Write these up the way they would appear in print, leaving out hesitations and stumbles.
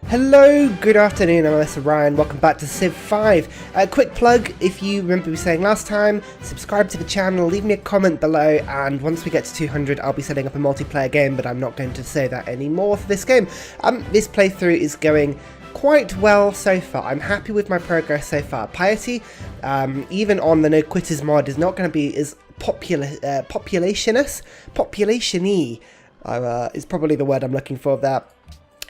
Hello, good afternoon, I'm Mr. Ryan, welcome back to Civ 5. A quick plug, if you remember me saying last time, subscribe to the channel, leave me a comment below, and once we get to 200 I'll be setting up a multiplayer game, but I'm not going to say that anymore for this game. This playthrough is going quite well so far. I'm happy with my progress so far. Piety, even on the No Quitters mod, is not going to be as population-y, is probably the word I'm looking for there.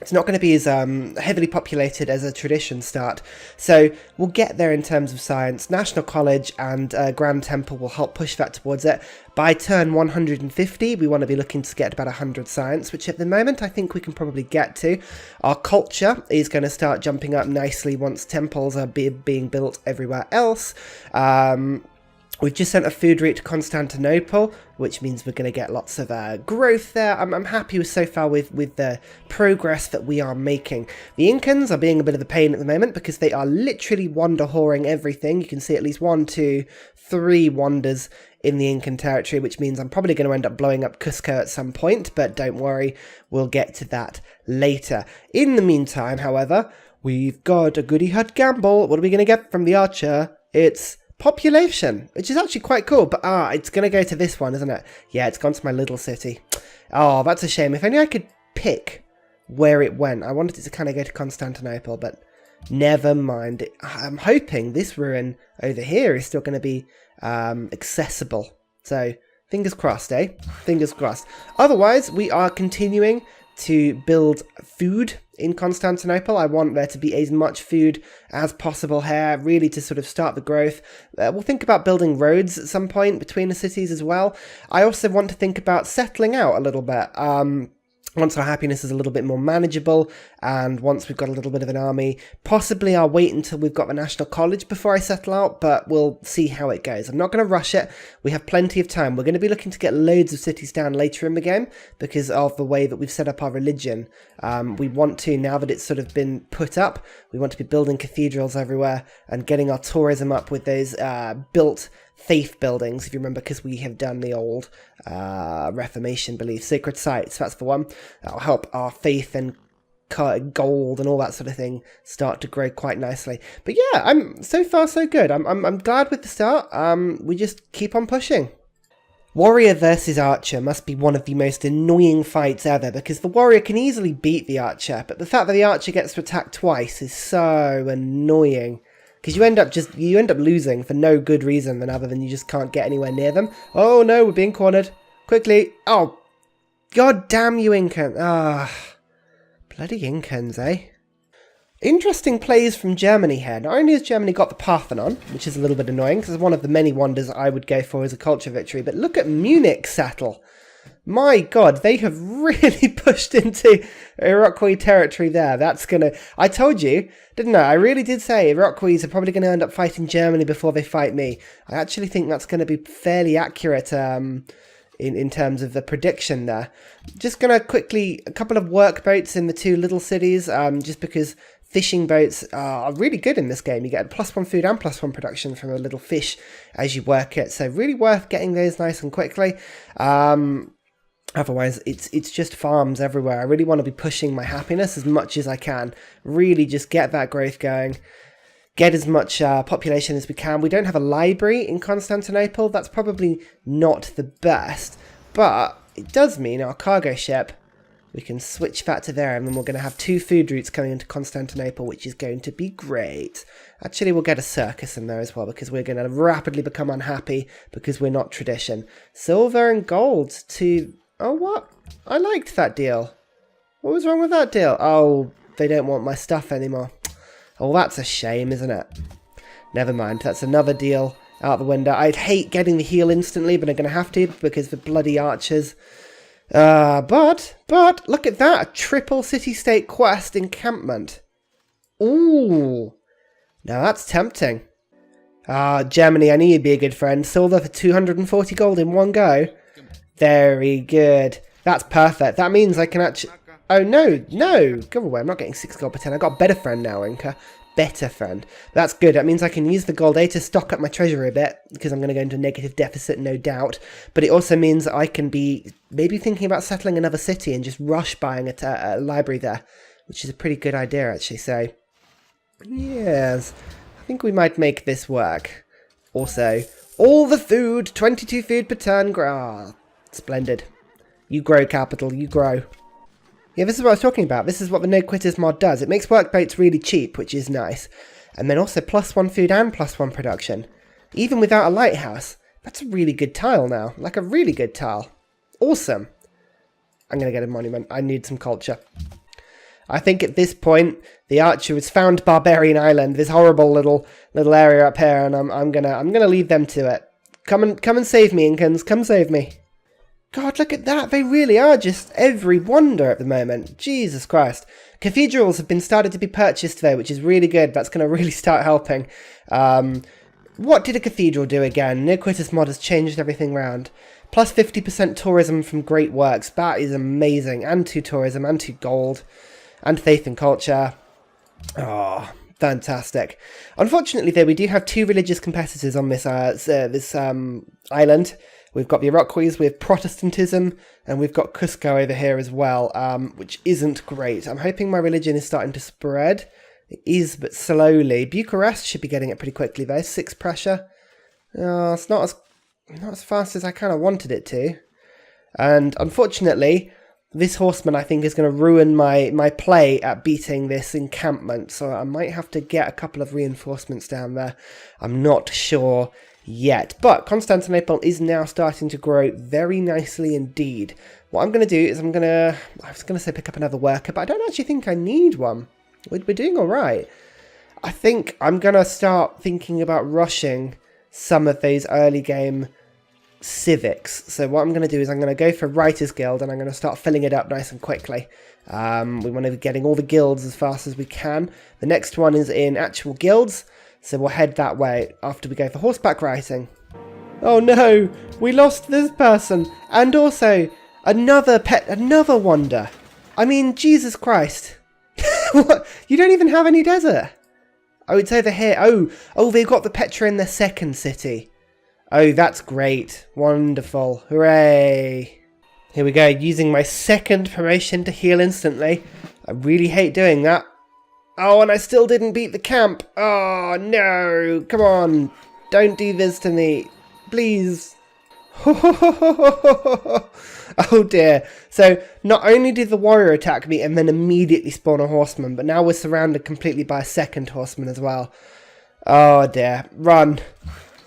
It's not going to be as heavily populated as a tradition start, so we'll get there in terms of science. National College and Grand Temple will help push that towards it. By turn 150, we want to be looking to get about 100 science, which at the moment I think we can probably get to. Our culture is going to start jumping up nicely once temples are being built everywhere else. We've just sent a food route to Constantinople, which means we're going to get lots of growth there. I'm happy with so far with the progress that we are making. The Incans are being a bit of a pain at the moment because they are literally wonder whoring everything. You can see at least 1, 2, 3 wonders in the Incan territory, which means I'm probably going to end up blowing up Cusco at some point, but don't worry, we'll get to that later. In the meantime, however, we've got a goody hut gamble. What are we going to get from the archer? It's population, which is actually quite cool, but it's going to go to this one, isn't it? Yeah, it's gone to my little city. Oh, that's a shame. If only I could pick where it went. I wanted it to kind of go to Constantinople, but never mind. I'm hoping this ruin over here is still going to be accessible. So, fingers crossed, eh? Fingers crossed. Otherwise, we are continuing to build food in Constantinople. I want there to be as much food as possible here, really to sort of start the growth. We'll think about building roads at some point between the cities as well. I also want to think about settling out a little bit. Once our happiness is a little bit more manageable, and once we've got a little bit of an army, possibly I'll wait until we've got the National College before I settle out, but we'll see how it goes. I'm not going to rush it. We have plenty of time. We're going to be looking to get loads of cities down later in the game because of the way that we've set up our religion. We want to, now that it's sort of been put up, we want to be building cathedrals everywhere and getting our tourism up with those built faith buildings, if you remember, because we have done the old Reformation belief, sacred sites, that's the one. That'll help our faith and gold and all that sort of thing start to grow quite nicely. But yeah, I'm so far so good. I'm glad with the start. We just keep on pushing. Warrior versus Archer must be one of the most annoying fights ever, because the Warrior can easily beat the Archer, but the fact that the Archer gets to attack twice is so annoying. Because you end up losing for no good reason other than you just can't get anywhere near them. Oh no, we're being cornered. Quickly. Oh, god damn you, Incans. Bloody Incans, eh? Interesting plays from Germany here. Not only has Germany got the Parthenon, which is a little bit annoying, because it's one of the many wonders I would go for as a culture victory, but look at Munich settle. My god, they have really pushed into Iroquois territory there. That's gonna... I told you, didn't I? I really did say Iroquois are probably going to end up fighting Germany before they fight me. I actually think that's going to be fairly accurate in terms of the prediction there. Just going to quickly... A couple of workboats in the two little cities, just because fishing boats are really good in this game. You get +1 food and +1 production from a little fish as you work it. So really worth getting those nice and quickly. Otherwise, it's just farms everywhere. I really want to be pushing my happiness as much as I can. Really just get that growth going. Get as much population as we can. We don't have a library in Constantinople. That's probably not the best. But it does mean our cargo ship, we can switch that to there. And then we're going to have 2 food routes coming into Constantinople, which is going to be great. Actually, we'll get a circus in there as well, because we're going to rapidly become unhappy because we're not tradition. Silver and gold to... Oh, what? I liked that deal. What was wrong with that deal? Oh, they don't want my stuff anymore. Oh, that's a shame, isn't it? Never mind. That's another deal out the window. I'd hate getting the heal instantly, but I'm going to have to because the bloody archers. But, look at that. A triple city-state quest encampment. Ooh. Now, that's tempting. Germany, I knew you'd be a good friend. Silver for 240 gold in one go. Very good. That's perfect. That means I can actually... Oh, no. Go away. I'm not getting 6 gold per 10. I've got a better friend now, Inca. Better friend. That's good. That means I can use the gold A to stock up my treasury a bit, because I'm going to go into a negative deficit, no doubt. But it also means I can be maybe thinking about settling another city and just rush buying a library there. which is a pretty good idea actually. So, yes, I think we might make this work. Also, all the food, 22 food per turn. Splendid. You grow, capital, you grow. Yeah, this is what I was talking about. This is what the No Quitters mod does. It makes workboats really cheap, which is nice. And then also +1 food and +1 production. Even without a lighthouse. That's a really good tile now. Like a really good tile. Awesome. I'm going to get a monument. I need some culture. I think at this point, the archer has found Barbarian Island, this horrible little area up here, and I'm gonna leave them to it. Come and save me, Incans. Come save me. God, look at that. They really are just every wonder at the moment. Jesus Christ. Cathedrals have been started to be purchased though, which is really good. That's going to really start helping. What did a cathedral do again? No Quitters mod has changed everything round. Plus 50% tourism from great works. That is amazing. And 2 tourism, and 2 gold, and faith and culture. Oh, fantastic. Unfortunately, though, we do have 2 religious competitors on this island. We've got the Iroquois with Protestantism, and we've got Cusco over here as well, which isn't great. I'm hoping my religion is starting to spread. It is, but slowly. Bucharest should be getting it pretty quickly, though. 6 pressure. Oh, it's not as fast as I kind of wanted it to. And unfortunately, this horseman, I think, is going to ruin my play at beating this encampment. So I might have to get a couple of reinforcements down there. I'm not sure yet. But Constantinople is now starting to grow very nicely indeed. What I'm going to do is I was going to say pick up another worker, but I don't actually think I need one. We're doing all right. I think I'm going to start thinking about rushing some of those early game civics. So what I'm going to do is I'm going to go for Writers Guild, and I'm going to start filling it up nice and quickly. We want to be getting all the guilds as fast as we can. The next one is in actual guilds, so we'll head that way after we go for horseback riding. Oh no, we lost this person, and also another wonder. I mean, Jesus Christ. What? You don't even have any desert. Oh, it's over here. Oh, they've got the Petra in their second city. Oh, that's great. Wonderful. Hooray. Here we go, using my second promotion to heal instantly. I really hate doing that. Oh, and I still didn't beat the camp. Oh, no. Come on. Don't do this to me. Please. Oh, dear. So, not only did the warrior attack me and then immediately spawn a horseman, but now we're surrounded completely by a second horseman as well. Oh, dear. Run.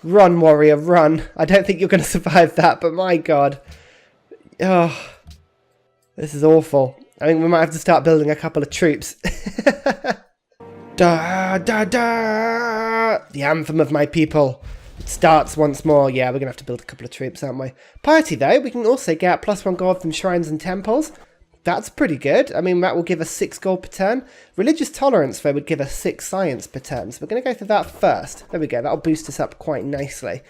Run, warrior, run. I don't think you're going to survive that, but my god. Oh, this is awful. I think we might have to start building a couple of troops. Da, da, da! The anthem of my people. It starts once more. Yeah, we're going to have to build a couple of troops, aren't we? Piety, though, we can also get +1 gold from shrines and temples. That's pretty good. I mean, that will give us 6 gold per turn. Religious tolerance, though, would give us 6 science per turn. So we're going to go for that first. There we go. That'll boost us up quite nicely.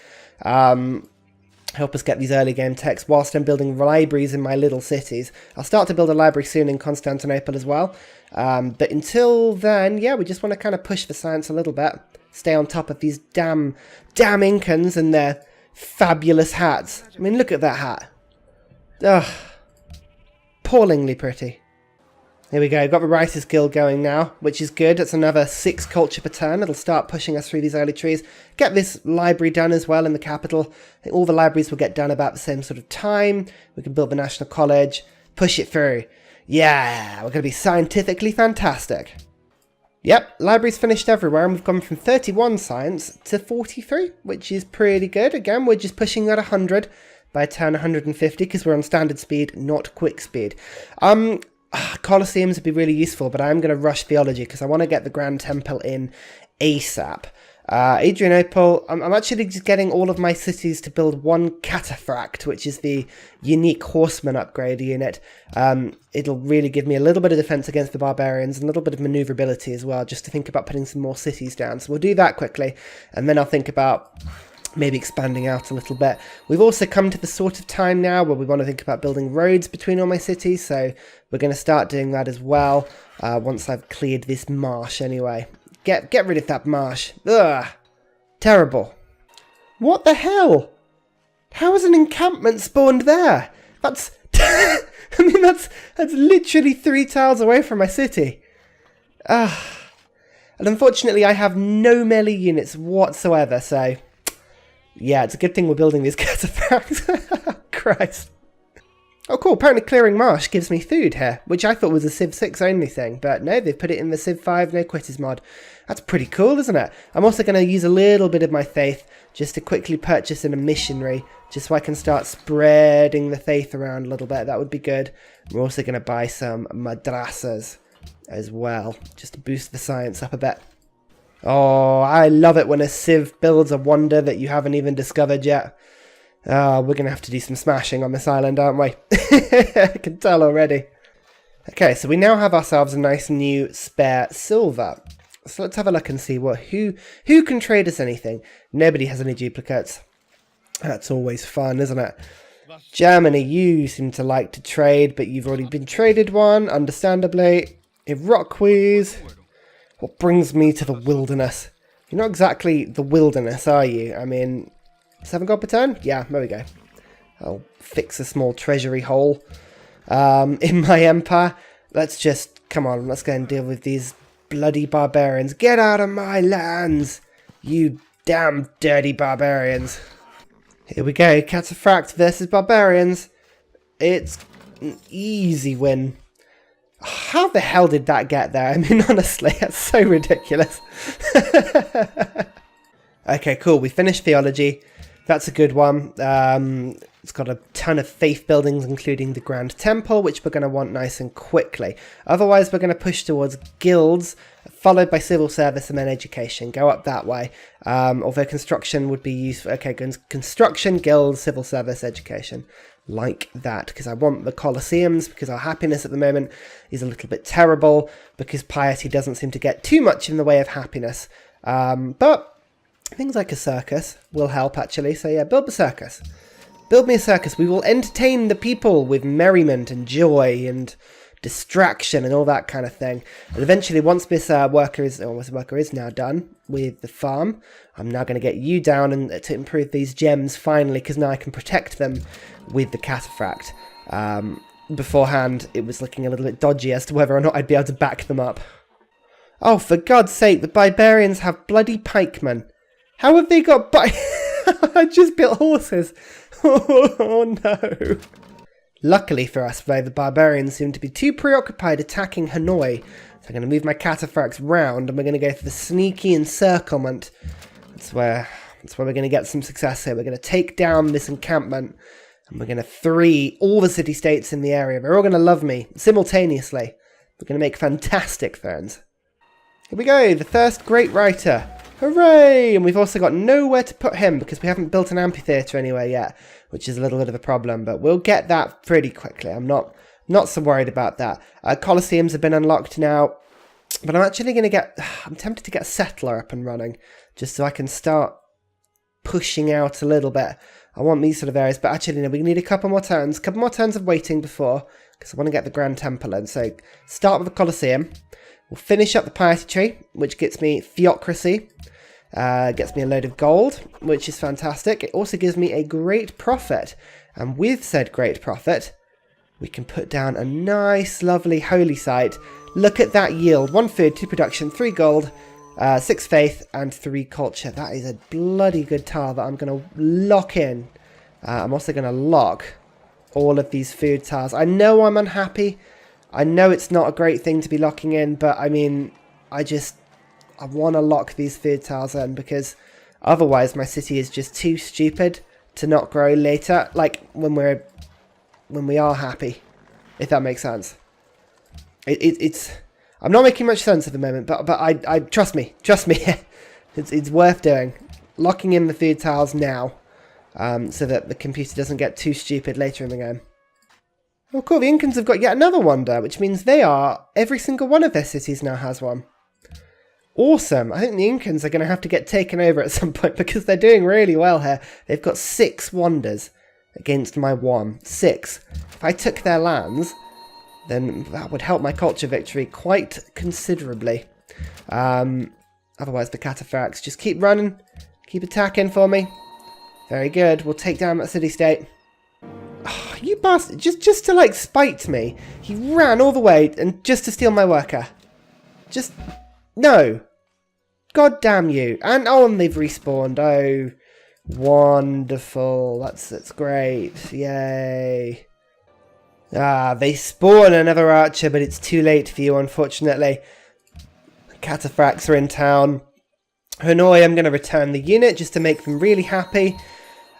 Help us get these early game techs whilst I'm building libraries in my little cities. I'll start to build a library soon in Constantinople as well. But until then, yeah, we just want to kind of push the science a little bit. Stay on top of these damn Incans and their fabulous hats. I mean, look at that hat. Ugh. Appallingly pretty. Here we go, got the Writers Guild going now, which is good. That's another 6 culture per turn. It'll start pushing us through these early trees. Get this library done as well in the capital. I think all the libraries will get done about the same sort of time. We can build the National College, push it through. Yeah, we're going to be scientifically fantastic. Yep, libraries finished everywhere, and we've gone from 31 science to 43, which is pretty good. Again, we're just pushing at 100 by turn 150 because we're on standard speed, not quick speed. Colosseums would be really useful, but I'm going to rush theology because I want to get the Grand Temple in ASAP. Adrianople, I'm actually just getting all of my cities to build 1 cataphract, which is the unique horseman upgrade unit. It'll really give me a little bit of defense against the barbarians and a little bit of maneuverability as well, just to think about putting some more cities down. So we'll do that quickly, and then I'll think about maybe expanding out a little bit. We've also come to the sort of time now where we want to think about building roads between all my cities, so we're going to start doing that as well once I've cleared this marsh anyway. Get rid of that marsh. Ugh. Terrible. What the hell? How has an encampment spawned there? That's I mean, that's literally 3 tiles away from my city. And unfortunately, I have no melee units whatsoever, so... Yeah, it's a good thing we're building these cataphracts. Christ. Oh, cool. Apparently clearing marsh gives me food here, which I thought was a Civ 6 only thing. But no, they've put it in the Civ 5 no quitters mod. That's pretty cool, isn't it? I'm also going to use a little bit of my faith just to quickly purchase in a missionary, just so I can start spreading the faith around a little bit. That would be good. We're also going to buy some madrasas as well, just to boost the science up a bit. Oh, I love it when a Civ builds a wonder that you haven't even discovered yet. Oh, we're going to have to do some smashing on this island, aren't we? I can tell already. Okay, so we now have ourselves a nice new spare silver. So let's have a look and see who can trade us anything. Nobody has any duplicates. That's always fun, isn't it? Germany, you seem to like to trade, but you've already been traded one, understandably. Iroquois. What brings me to the wilderness? You're not exactly the wilderness, are you? I mean, 7 gold per turn? Yeah, there we go. I'll fix a small treasury hole in my empire. Let's just, come on, let's go and deal with these bloody barbarians. Get out of my lands, you damn dirty barbarians. Here we go, Cataphract versus barbarians. It's an easy win. How the hell did that get there? I mean, honestly, that's so ridiculous. Okay, cool. We finished theology. That's a good one. It's got a ton of faith buildings, including the Grand Temple, which we're going to want nice and quickly. Otherwise, we're going to push towards guilds, followed by civil service and then education. Go up that way. Although construction would be useful. Okay, construction, guilds, civil service, education. Like that, because I want the Colosseums, because our happiness at the moment is a little bit terrible, because piety doesn't seem to get too much in the way of happiness. But things like a circus will help, actually. So yeah, build the circus. Build me a circus. We will entertain the people with merriment and joy and distraction and all that kind of thing. And eventually, once this worker is now done with the farm, I'm now going to get you down and to improve these gems finally, because now I can protect them with the cataphract. Beforehand, it was looking a little bit dodgy as to whether or not I'd be able to back them up. Oh, for God's sake, the barbarians have bloody pikemen. How have they got I just built horses. Oh no. Luckily for us, though, the barbarians seem to be too preoccupied attacking Hanoi. So I'm going to move my cataphracts round and we're going to go for the sneaky encirclement. That's where we're going to get some success here. We're going to take down this encampment and we're going to free all the city-states in the area. They're all going to love me simultaneously. We're going to make fantastic friends. Here we go, the first great writer. Hooray! And we've also got nowhere to put him because we haven't built an amphitheatre anywhere yet, which is a little bit of a problem, but we'll get that pretty quickly. I'm not so worried about that. Colosseums have been unlocked now, but I'm actually going to I'm tempted to get a settler up and running, just so I can start pushing out a little bit. I want these sort of areas, but actually, no, we need a couple more turns of waiting before, because I want to get the Grand Temple in. So, start with the Colosseum. We'll finish up the Piety tree, which gets me theocracy. Gets me a load of gold, which is fantastic. It also gives me a great profit. And with said great profit, we can put down a nice, lovely holy site. Look at that yield. 1 food, 2 production, 3 gold, 6 faith, and 3 culture. That is a bloody good tile that I'm going to lock in. I'm also going to lock all of these food tiles. I know I'm unhappy. I know it's not a great thing to be locking in, but I mean, I want to lock these food tiles in because otherwise my city is just too stupid to not grow later, like when we are happy, if that makes sense. It's I'm not making much sense at the moment, but I trust me, it's worth doing. Locking in the food tiles now, so that the computer doesn't get too stupid later in the game. Oh cool, the Incans have got yet another wonder, which means every single one of their cities now has one. Awesome. I think the Incans are going to have to get taken over at some point because they're doing really well here. They've got 6 wonders against my 1. 6. If I took their lands, then that would help my culture victory quite considerably. Otherwise, the cataphracts just keep running, keep attacking for me. Very good. We'll take down that city-state. Oh, you You bastard. Just to, like, spite me. He ran all the way and just to steal my worker. Just... No. God damn you. And they've respawned. Oh, wonderful. That's great. Yay. Ah, they spawn another archer, but it's too late for you, unfortunately. Cataphracts are in town. Hanoi, I'm going to return the unit just to make them really happy.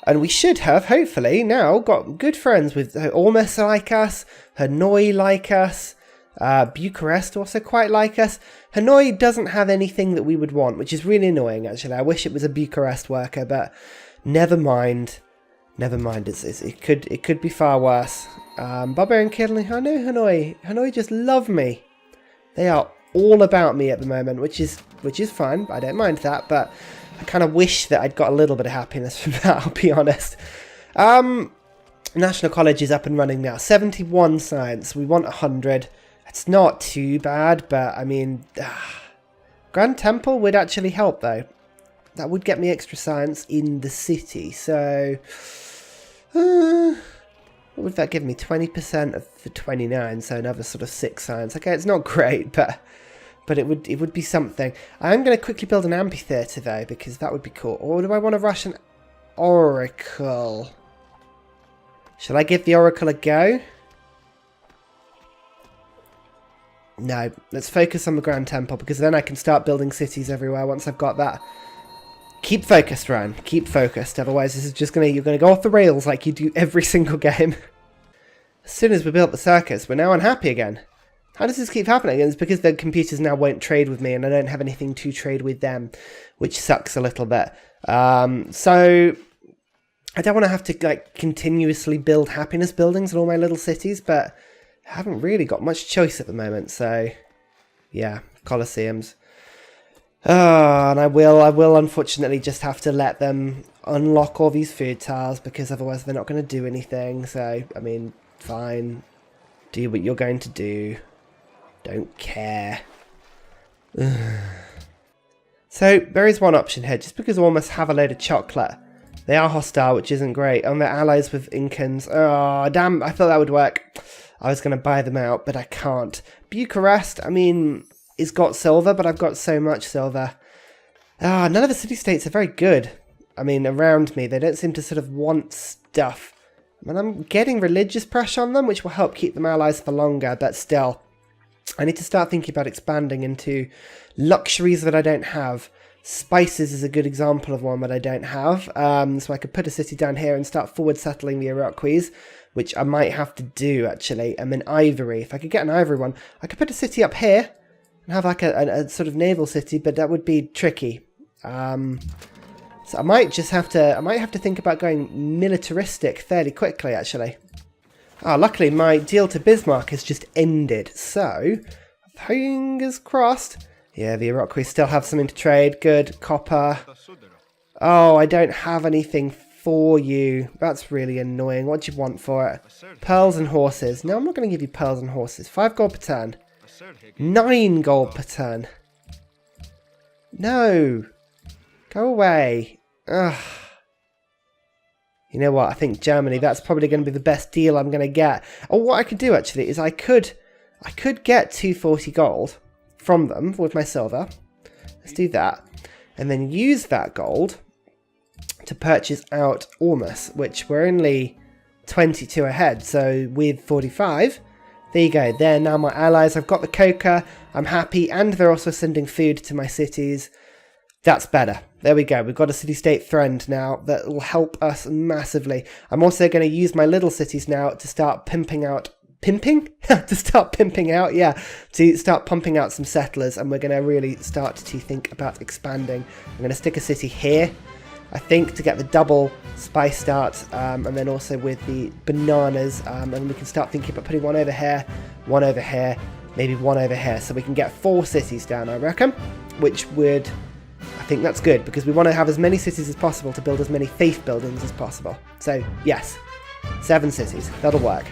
And we should have, hopefully, now got good friends with Ormus like us, Hanoi like us, Bucharest also quite like us. Hanoi doesn't have anything that we would want, which is really annoying, actually. I wish it was a Bucharest worker, but never mind. Never mind, it could be far worse. Barbarian Kidney, I know Hanoi. Hanoi just love me. They are all about me at the moment, which is fine. I don't mind that, but I kind of wish that I'd got a little bit of happiness from that, I'll be honest. National College is up and running now. 71 science. We want 100. It's not too bad, but I mean, Grand Temple would actually help though. That would get me extra science in the city. So, what would that give me? 20% of the 29, so another sort of 6 science. Okay, it's not great, but it would be something. I'm going to quickly build an amphitheatre though, because that would be cool. Or do I want to rush an oracle? Shall I give the oracle a go? No, let's focus on the Grand Temple, because then I can start building cities everywhere once I've got that. Keep focused, Ryan. Keep focused. Otherwise, this is just you're gonna go off the rails like you do every single game. As soon as we built the circus, we're now unhappy again. How does this keep happening? And it's because the computers now won't trade with me, and I don't have anything to trade with them, which sucks a little bit. So I don't want to have to continuously build happiness buildings in all my little cities, but I haven't really got much choice at the moment. So yeah, Colosseums. Oh, and I will unfortunately just have to let them unlock all these food tiles, because otherwise they're not going to do anything. So, I mean, fine. Do what you're going to do. Don't care. So, there is one option here. Just because we almost have a load of chocolate, they are hostile, which isn't great. And they're allies with Incans. Oh, damn, I thought that would work. I was going to buy them out, but I can't. Bucharest, I mean, it's got silver, but I've got so much silver. None of the city-states are very good. I mean, around me, they don't seem to sort of want stuff. And I'm getting religious pressure on them, which will help keep them allies for longer, but still. I need to start thinking about expanding into luxuries that I don't have. Spices is a good example of one that I don't have. So I could put a city down here and start forward settling the Iroquois, which I might have to do, actually. And then ivory. If I could get an ivory one, I could put a city up here and have like a sort of naval city, but that would be tricky. So I might have to think about going militaristic fairly quickly, actually. Luckily my deal to Bismarck has just ended, so fingers crossed. Yeah, the Iroquois still have something to trade. Good. Copper. Oh, I don't have anything for you. That's really annoying. What do you want for it? Pearls and horses. No, I'm not going to give you pearls and horses. 5 gold per turn. 9 gold per turn. No. Go away. Ugh. You know what? I think Germany, that's probably going to be the best deal I'm going to get. Or what I could do, actually, is I could get 240 gold from them with my silver. Let's do that. And then use that gold to purchase out Ormus, which we're only 22 ahead. So with 45, there you go. They're now my allies. I've got the coca. I'm happy. And they're also sending food to my cities. That's better. There we go. We've got a city-state friend now that will help us massively. I'm also going to use my little cities now to start pimping out... Pimping? To start pimping out, yeah. To start pumping out some settlers, and we're going to really start to think about expanding. I'm going to stick a city here, I think, to get the double spice start, and then also with the bananas, and we can start thinking about putting one over here, maybe one over here, so we can get 4 cities down, I reckon, which would... I think that's good, because we want to have as many cities as possible to build as many faith buildings as possible. So, yes, 7 cities. That'll work.